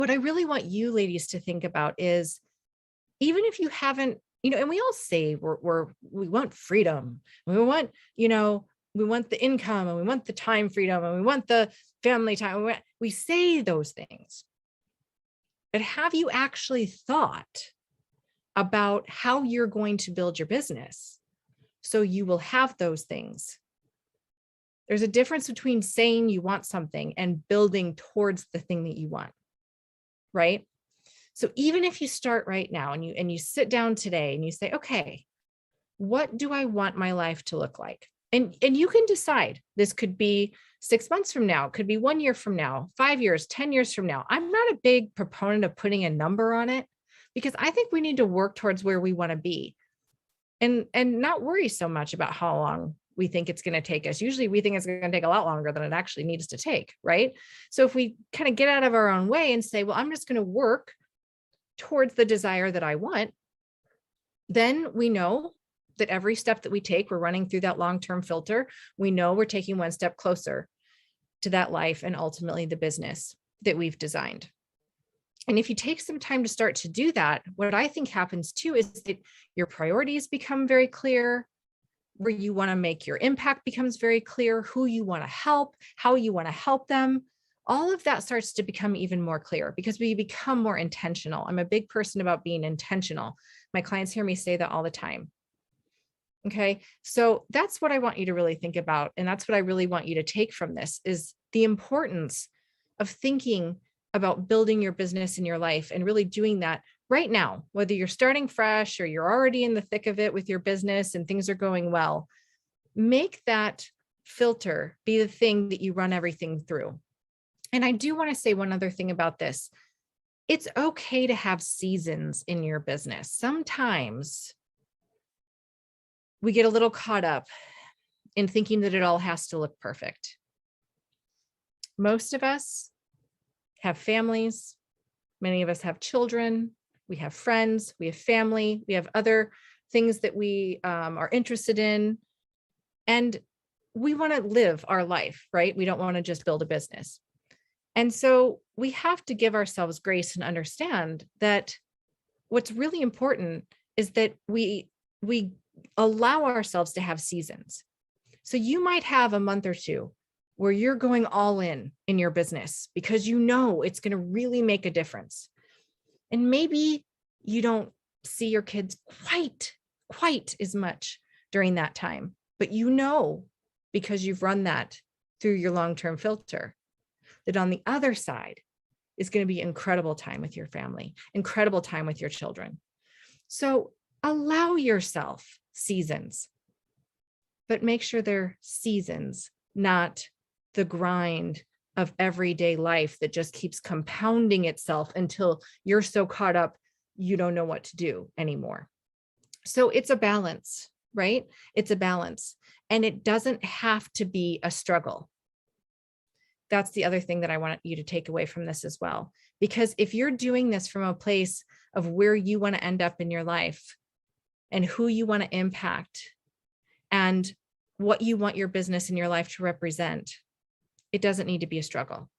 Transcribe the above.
what I really want you ladies to think about is, even if you haven't, and we all say we want freedom, we want, we want the income, and we want the time freedom, and we want the family time. We say those things, but have you actually thought about how you're going to build your business so you will have those things? There's a difference between saying you want something and building towards the thing that you want, right? So even if you start right now and you sit down today and you say, okay, what do I want my life to look like? And you can decide. This could be 6 months from now, it could be 1 year from now, 5 years, 10 years from now. I'm not a big proponent of putting a number on it, because I think we need to work towards where we want to be, and not worry so much about how long we think it's going to take us. Usually we think it's going to take a lot longer than it actually needs to take, right? So if we kind of get out of our own way and say, well, I'm just going to work towards the desire that I want, then we know that every step that we take, we're running through that long-term filter. We know we're taking one step closer to that life and ultimately the business that we've designed. And if you take some time to start to do that, what I think happens too is that your priorities become very clear. Where you want to make your impact becomes very clear. Who you want to help, how you want to help them. All of that starts to become even more clear because we become more intentional. I'm a big person about being intentional. My clients hear me say that all the time. Okay, so that's what I want you to really think about. And that's what I really want you to take from this, is the importance of thinking about building your business in your life and really doing that right now, whether you're starting fresh or you're already in the thick of it with your business and things are going well. Make that filter be the thing that you run everything through. And I do want to say one other thing about this. It's okay to have seasons in your business. Sometimes we get a little caught up in thinking that it all has to look perfect. Most of us have families. Many of us have children. We have friends. We have family. We have other things that we are interested in. And we want to live our life, right? We don't want to just build a business. And so we have to give ourselves grace and understand that what's really important is that we allow ourselves to have seasons. So you might have a month or two where you're going all in your business because you know it's going to really make a difference. And maybe you don't see your kids quite as much during that time, but you know, because you've run that through your long-term filter, that on the other side is going to be incredible time with your family, incredible time with your children. So allow yourself seasons, but make sure they're seasons, not the grind of everyday life that just keeps compounding itself until you're so caught up, you don't know what to do anymore. So it's a balance, right? It's a balance, and it doesn't have to be a struggle. That's the other thing that I want you to take away from this as well. Because if you're doing this from a place of where you want to end up in your life and who you want to impact and what you want your business and your life to represent, it doesn't need to be a struggle.